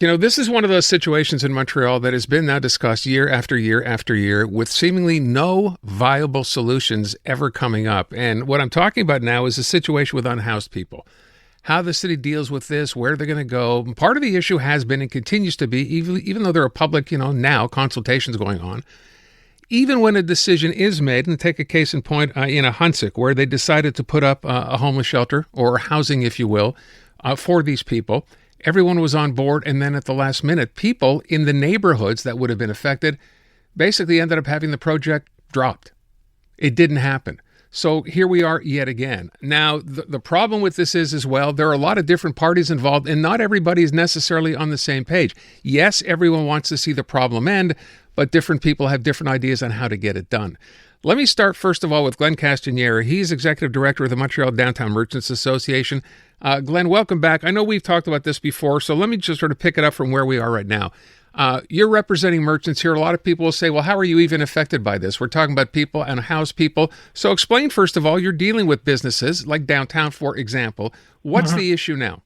This is one of those situations in Montreal that has been now discussed year after year after year with seemingly no viable solutions ever coming up. And what I'm talking about now is a situation with unhoused people. How the city deals with this, where they're going to go. Part of the issue has been and continues to be, even though there are public, now consultations going on, even when a decision is made, and take a case in point in a Huntsic, where they decided to put up a homeless shelter or housing, if you will, for these people. Everyone was on board, and then at the last minute, people in the neighborhoods that would have been affected basically ended up having the project dropped. It didn't happen. So here we are yet again. Now, the problem with this is, as well, there are a lot of different parties involved, and not everybody is necessarily on the same page. Yes, everyone wants to see the problem end, but different people have different ideas on how to get it done. Let me start, first of all, with Glenn Castanier. He's Executive Director of the Montreal Downtown Merchants Association. Glenn, welcome back. I know we've talked about this before, so let me just sort of pick it up from where we are right now. You're representing merchants here. A lot of people will say, well, how are you even affected by this? We're talking about people and house people. So explain, first of all, you're dealing with businesses like downtown, for example. What's the issue now?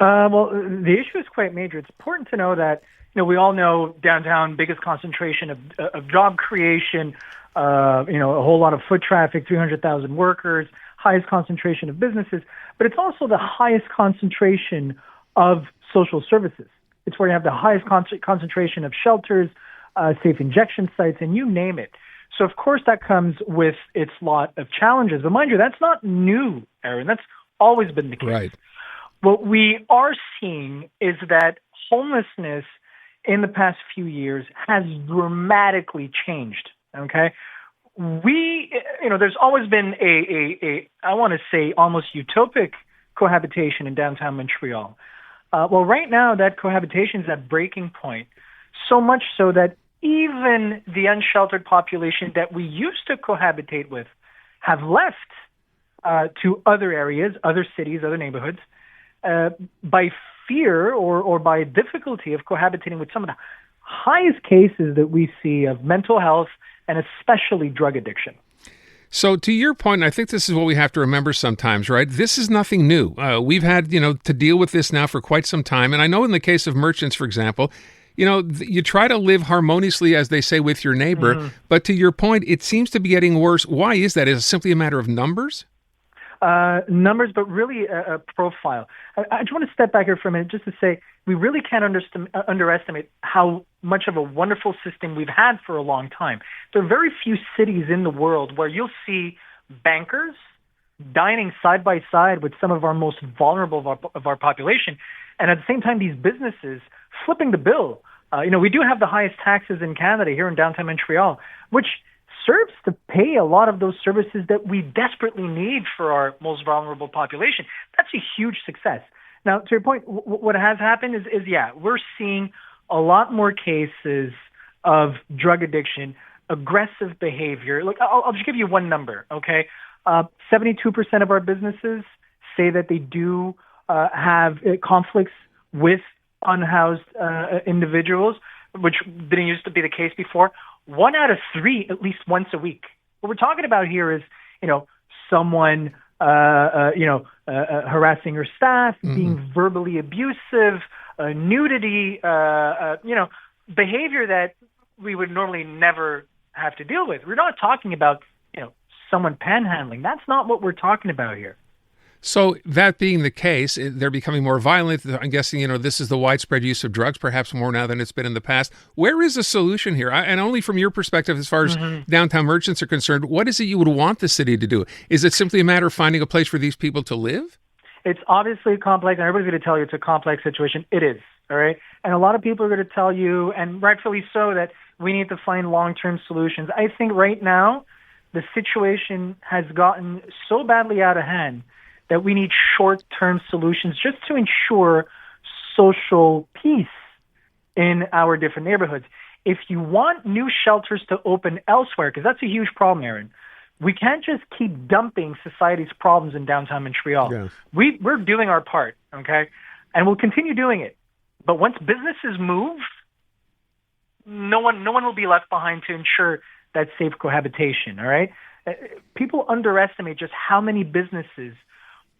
Well, the issue is quite major. It's important to know that, we all know downtown, biggest concentration of job creation, a whole lot of foot traffic, 300,000 workers, highest concentration of businesses, but it's also the highest concentration of social services. It's where you have the highest concentration of shelters, safe injection sites, and you name it. So, of course, that comes with its lot of challenges. But mind you, that's not new, Aaron. That's always been the case. Right. What we are seeing is that homelessness in the past few years has dramatically changed, okay? There's always been I want to say, almost utopic cohabitation in downtown Montreal. Well, right now, that cohabitation is at breaking point, so much so that even the unsheltered population that we used to cohabitate with have left to other areas, other cities, other neighborhoods, by fear or by difficulty of cohabitating with some of the highest cases that we see of mental health and especially drug addiction. So to your point, and I think this is what we have to remember sometimes, right? This is nothing new. We've had, to deal with this now for quite some time. And I know in the case of merchants, for example, you try to live harmoniously, as they say, with your neighbor. But to your point, it seems to be getting worse. Why is that? Is it simply a matter of numbers? Numbers, but really a profile. I just want to step back here for a minute just to say we really can't underestimate how much of a wonderful system we've had for a long time. There are very few cities in the world where you'll see bankers dining side by side with some of our most vulnerable of our population, and at the same time, these businesses flipping the bill. We do have the highest taxes in Canada here in downtown Montreal, which serves to pay a lot of those services that we desperately need for our most vulnerable population. That's a huge success. Now, to your point, what has happened is we're seeing a lot more cases of drug addiction, aggressive behavior. Look, I'll just give you one number, okay? 72% of our businesses say that they do have conflicts with unhoused individuals, which didn't used to be the case before. 1 out of 3, at least once a week. What we're talking about here is, someone, harassing her staff, being verbally abusive, nudity, behavior that we would normally never have to deal with. We're not talking about, someone panhandling. That's not what we're talking about here. So that being the case, they're becoming more violent. I'm guessing, this is the widespread use of drugs, perhaps more now than it's been in the past. Where is the solution here? And only from your perspective, as far as downtown merchants are concerned, what is it you would want the city to do? Is it simply a matter of finding a place for these people to live? It's obviously complex, and everybody's going to tell you it's a complex situation. It is, all right? And a lot of people are going to tell you, and rightfully so, that we need to find long-term solutions. I think right now, the situation has gotten so badly out of hand that we need short-term solutions just to ensure social peace in our different neighborhoods. If you want new shelters to open elsewhere, because that's a huge problem, Aaron, we can't just keep dumping society's problems in downtown Montreal. Yes. We're doing our part, okay? And we'll continue doing it. But once businesses move, no one will be left behind to ensure that safe cohabitation, all right? People underestimate just how many businesses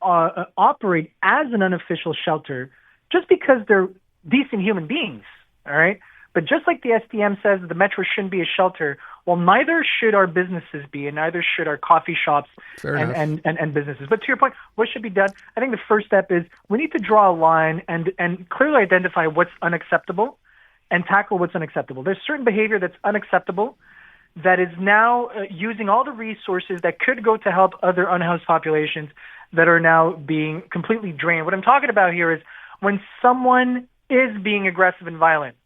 operate as an unofficial shelter just because they're decent human beings, all right? But just like the SDM says the metro shouldn't be a shelter, well, neither should our businesses be, and neither should our coffee shops and businesses. But to your point, what should be done? I think the first step is we need to draw a line and clearly identify what's unacceptable and tackle what's unacceptable. There's certain behavior that's unacceptable that is now using all the resources that could go to help other unhoused populations that are now being completely drained. What I'm talking about here is when someone is being aggressive and violent,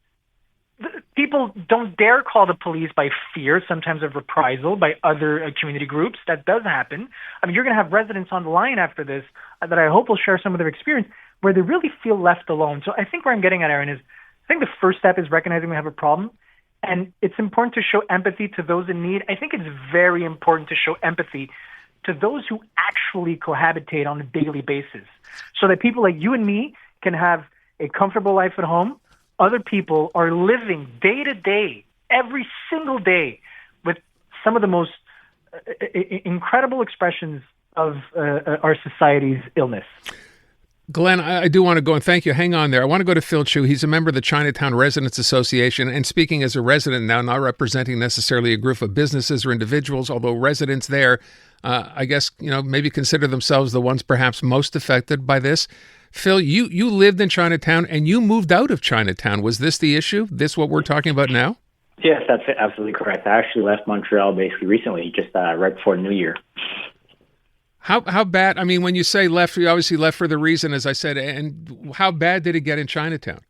people don't dare call the police by fear, sometimes of reprisal by other community groups. That does happen. I mean, you're going to have residents on the line after this that I hope will share some of their experience where they really feel left alone. So I think where I'm getting at, Aaron, is I think the first step is recognizing we have a problem. And it's important to show empathy to those in need. I think it's very important to show empathy to those who actually cohabitate on a daily basis so that people like you and me can have a comfortable life at home. Other people are living day to day, every single day, with some of the most incredible expressions of our society's illness. Glenn, I do want to go, and thank you. Hang on there. I want to go to Phil Chu. He's a member of the Chinatown Residents Association, and speaking as a resident now, not representing necessarily a group of businesses or individuals, although residents there, I guess, maybe consider themselves the ones perhaps most affected by this. Phil, you lived in Chinatown, and you moved out of Chinatown. Was this the issue? This what we're talking about now? Yes, that's absolutely correct. I actually left Montreal basically recently, just right before New Year. How bad? I mean, when you say left, you obviously left for the reason, as I said. And how bad did it get in Chinatown?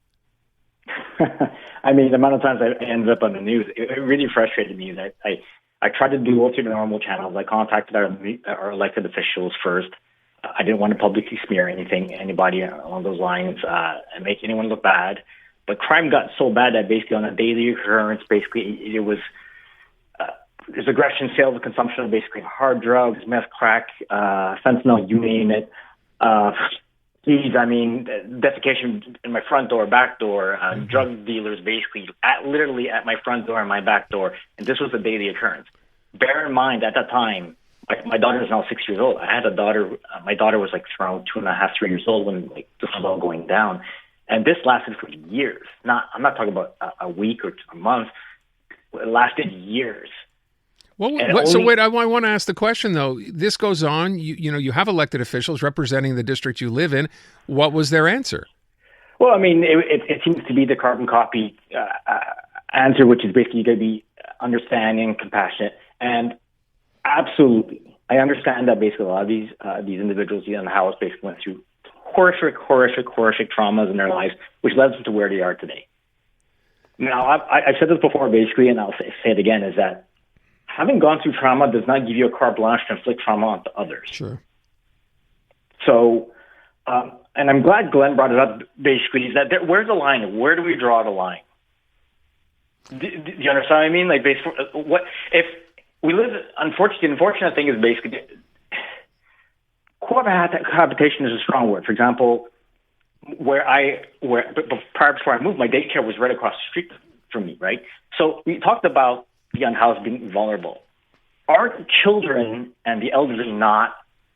I mean, the amount of times I ended up on the news, it really frustrated me. That I tried to do all through the normal channels. I contacted our elected officials first. I didn't want to publicly smear anybody along those lines, and make anyone look bad. But crime got so bad that basically on a daily occurrence, basically it was. There's aggression, sales, and consumption of basically hard drugs, meth, crack, fentanyl, you name it. Defecation in my front door, back door, drug dealers basically literally at my front door and my back door. And this was a daily occurrence. Bear in mind, at that time, my daughter is now 6 years old. I had a daughter. My daughter was around 2.5, 3 years old when this was all going down. And this lasted for years. I'm not talking about a week or a month. It lasted years. Well, I want to ask the question, though. This goes on. You have elected officials representing the district you live in. What was their answer? Well, I mean, it seems to be the carbon copy answer, which is basically going to be understanding, compassionate, and absolutely. I understand that basically a lot of these individuals in the house basically went through horrific traumas in their lives, which led them to where they are today. Now, I've said this before, basically, and I'll say it again, is that having gone through trauma does not give you a carte blanche to inflict trauma onto others. Sure. So, and I'm glad Glenn brought it up, basically, is that where's the line? Where do we draw the line? Do you understand what I mean? Basically, what if we live, the unfortunate thing is basically, cohabitation is a strong word. For example, prior before I moved, my daycare was right across the street from me, right? So we talked about the unhoused being vulnerable. Are children and the elderly not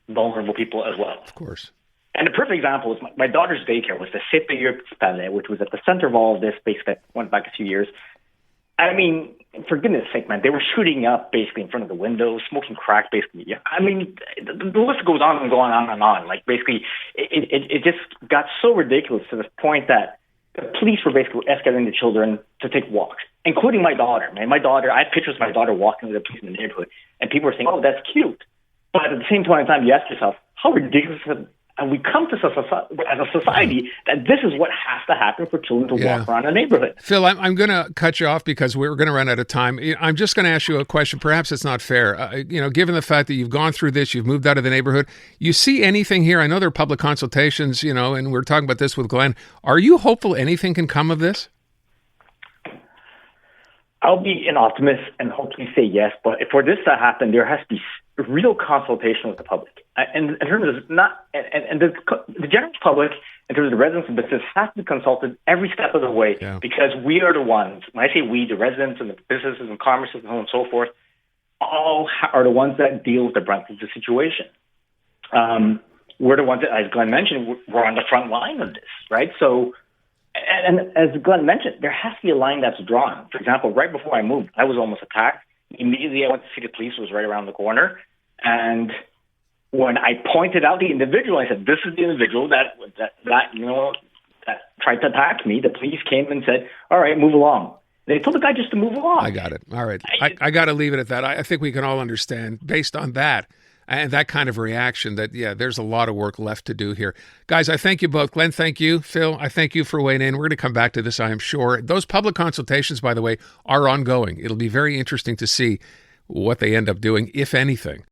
vulnerable people as well? Of course. And the perfect example is my daughter's daycare was the CPE Palais, which was at the center of all of this, basically, went back a few years. I mean, for goodness sake, man, they were shooting up basically in front of the windows, smoking crack, basically. Yeah. I mean, the list goes on and on and on. Basically, it just got so ridiculous to the point that the police were basically escorting the children to take walks, including my daughter. Man, I have pictures of my daughter walking with the police in the neighborhood, and people were saying, "Oh, that's cute." But at the same point in time, you ask yourself, how ridiculous have we come to as a society that this is what has to happen for children to walk around a neighborhood? Phil, I'm going to cut you off because we're going to run out of time. I'm just going to ask you a question. Perhaps it's not fair. Given the fact that you've gone through this, you've moved out of the neighborhood, you see anything here? I know there are public consultations, and we're talking about this with Glenn. Are you hopeful anything can come of this? I'll be an optimist and hopefully say yes, but for this to happen, there has to be real consultation with the public. And in terms of the general public, in terms of the residents of business, has to be consulted every step of the way because we are the ones, when I say we, the residents and the businesses and commerces and so on and so forth, all are the ones that deal with the brunt of the situation. We're the ones that, as Glenn mentioned, we're on the front line of this, right? So, And as Glenn mentioned, there has to be a line that's drawn. For example, right before I moved, I was almost attacked. Immediately, I went to see the police. It was right around the corner. And when I pointed out the individual, I said, "This is the individual that tried to attack me." The police came and said, "All right, move along." They told the guy just to move along. I got it. All right. I got to leave it at that. I think we can all understand, based on that and that kind of reaction, that, yeah, there's a lot of work left to do here. Guys, I thank you both. Glenn, thank you. Phil, I thank you for weighing in. We're going to come back to this, I am sure. Those public consultations, by the way, are ongoing. It'll be very interesting to see what they end up doing, if anything.